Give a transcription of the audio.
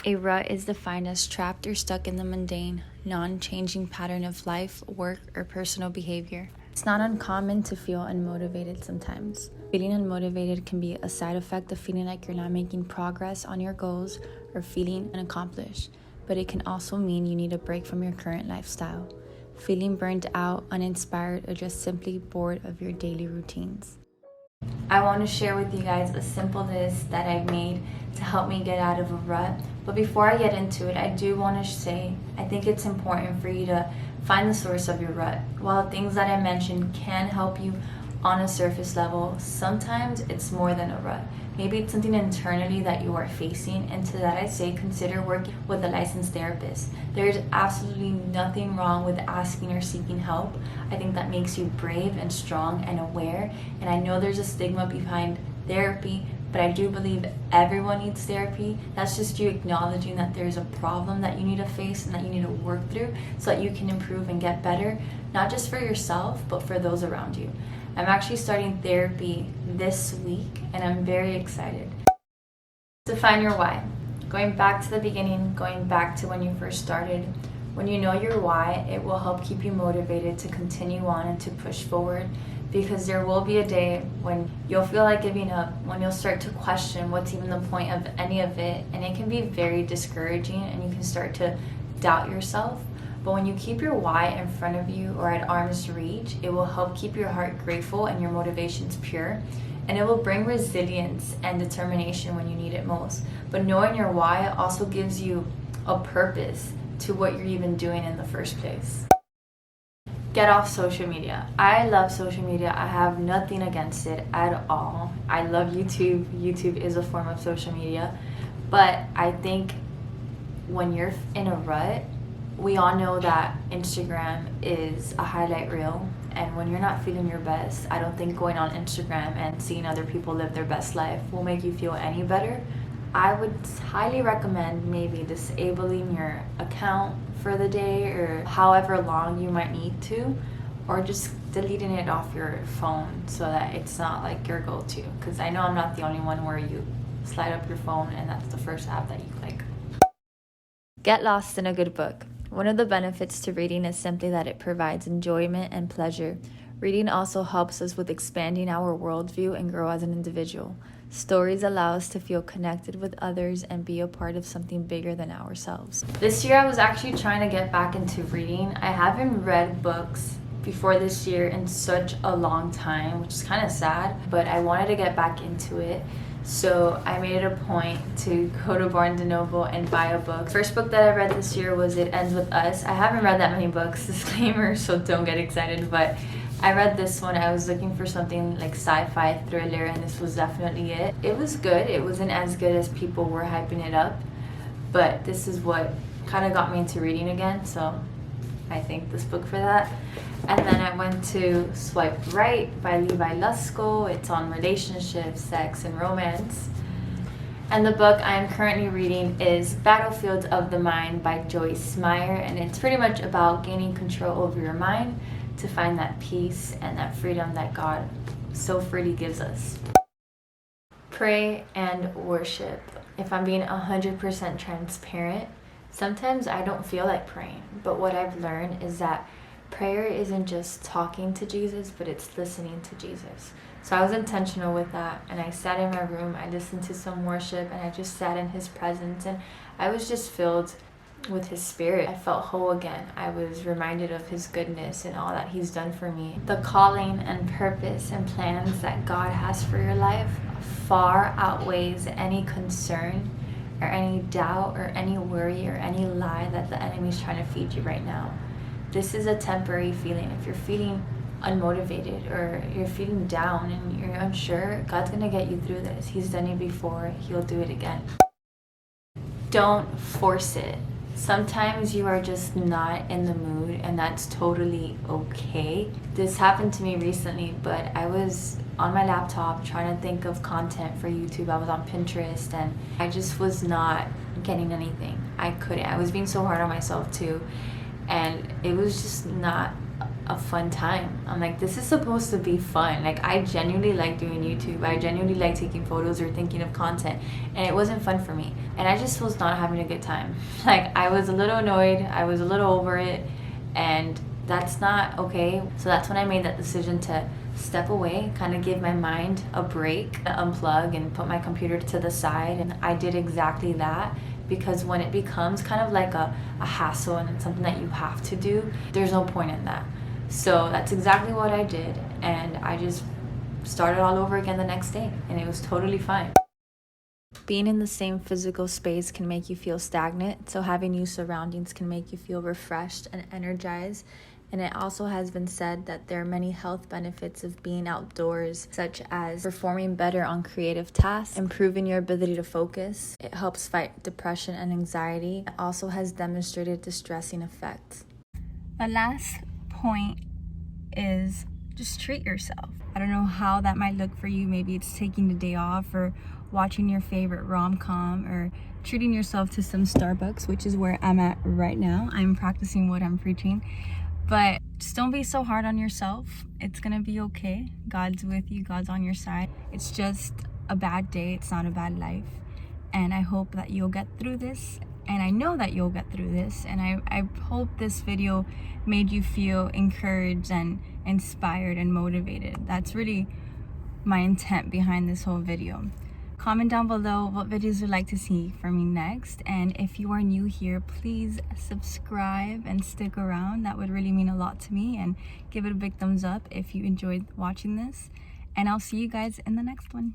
A rut is defined as trapped or stuck in the mundane, non-changing pattern of life, work, or personal behavior. It's not uncommon to feel unmotivated sometimes. Feeling unmotivated can be a side effect of feeling like you're not making progress on your goals or feeling unaccomplished, but it can also mean you need a break from your current lifestyle, feeling burnt out, uninspired, or just simply bored of your daily routines. I want to share with you guys a simple list that I've made to help me get out of a rut. But before I get into it, I do want to say I think it's important for you to find the source of your rut. While things that I mentioned can help you on a surface level, sometimes it's more than a rut. Maybe it's something internally that you are facing, and to that I say consider working with a licensed therapist. There's absolutely nothing wrong with asking or seeking help. I think that makes you brave and strong and aware, and I know there's a stigma behind therapy, but I do believe everyone needs therapy. That's just you acknowledging that there's a problem that you need to face and that you need to work through so that you can improve and get better, not just for yourself, but for those around you. I'm actually starting therapy this week, and I'm very excited. Define your why. Going back to the beginning, going back to when you first started. When you know your why, it will help keep you motivated to continue on and to push forward, because there will be a day when you'll feel like giving up, when you'll start to question what's even the point of any of it, and it can be very discouraging and you can start to doubt yourself. But when you keep your why in front of you or at arm's reach, it will help keep your heart grateful and your motivations pure. And it will bring resilience and determination when you need it most. But knowing your why also gives you a purpose to what you're even doing in the first place. Get off social media. I love social media. I have nothing against it at all. I love YouTube. YouTube is a form of social media. But I think when you're in a rut, we all know that Instagram is a highlight reel, and when you're not feeling your best, I don't think going on Instagram and seeing other people live their best life will make you feel any better. I would highly recommend maybe disabling your account for the day or however long you might need to, or just deleting it off your phone so that it's not like your go-to, because I know I'm not the only one where you slide up your phone and that's the first app that you click. Get lost in a good book. One of the benefits to reading is simply that it provides enjoyment and pleasure. Reading also helps us with expanding our worldview and grow as an individual. Stories allow us to feel connected with others and be a part of something bigger than ourselves. This year I was actually trying to get back into reading. I haven't read books before this year in such a long time, which is kind of sad, but I wanted to get back into it. So I made it a point to go to Barnes & Noble and buy a book. First book that I read this year was It Ends With Us. I haven't read that many books, disclaimer, so don't get excited, but I read this one. I was looking for something like sci-fi thriller, and this was definitely it. It was good. It wasn't as good as people were hyping it up, but this is what kind of got me into reading again, so I thank this book for that. And then I went to Swipe Right by Levi Lusko. It's on relationships, sex, and romance. And the book I am currently reading is Battlefields of the Mind by Joyce Meyer, and it's pretty much about gaining control over your mind to find that peace and that freedom that God so freely gives us. Pray and worship. If I'm being 100% transparent, sometimes I don't feel like praying, but what I've learned is that prayer isn't just talking to Jesus, but it's listening to Jesus. So I was intentional with that, and I sat in my room, I listened to some worship, and I just sat in his presence, and I was just filled with his spirit. I felt whole again. I was reminded of his goodness and all that he's done for me. The calling and purpose and plans that God has for your life far outweighs any concern or any doubt or any worry or any lie that the enemy's trying to feed you right now. This is a temporary feeling. If you're feeling unmotivated or you're feeling down and you're unsure, God's gonna get you through this. He's done it before, he'll do it again. Don't force it. Sometimes you are just not in the mood, and that's totally okay. This happened to me recently, but I was on my laptop trying to think of content for YouTube. I was on Pinterest and I just was not getting anything. I couldn't. I was being so hard on myself too. And it was just not a fun time. I'm like, this is supposed to be fun. Like, I genuinely like doing YouTube. I genuinely like taking photos or thinking of content, and it wasn't fun for me. And I just was not having a good time. Like, I was a little annoyed. I was a little over it, and that's not okay. So that's when I made that decision to step away, kind of give my mind a break, unplug, and put my computer to the side. And I did exactly that, because when it becomes kind of like a hassle and it's something that you have to do, there's no point in that. So that's exactly what I did, and I just started all over again the next day, and it was totally fine. Being in the same physical space can make you feel stagnant, so having new surroundings can make you feel refreshed and energized. And it also has been said that there are many health benefits of being outdoors, such as performing better on creative tasks, improving your ability to focus. It helps fight depression and anxiety. It also has demonstrated distressing effects. The last point is just treat yourself. I don't know how that might look for you. Maybe it's taking the day off, or watching your favorite rom-com, or treating yourself to some Starbucks, which is where I'm at right now. I'm practicing what I'm preaching. But just don't be so hard on yourself. It's gonna be okay. God's with you, God's on your side. It's just a bad day, it's not a bad life. And I hope that you'll get through this. And I know that you'll get through this. And I hope this video made you feel encouraged and inspired and motivated. That's really my intent behind this whole video. Comment down below what videos you'd like to see from me next. And if you are new here, please subscribe and stick around. That would really mean a lot to me. And give it a big thumbs up if you enjoyed watching this. And I'll see you guys in the next one.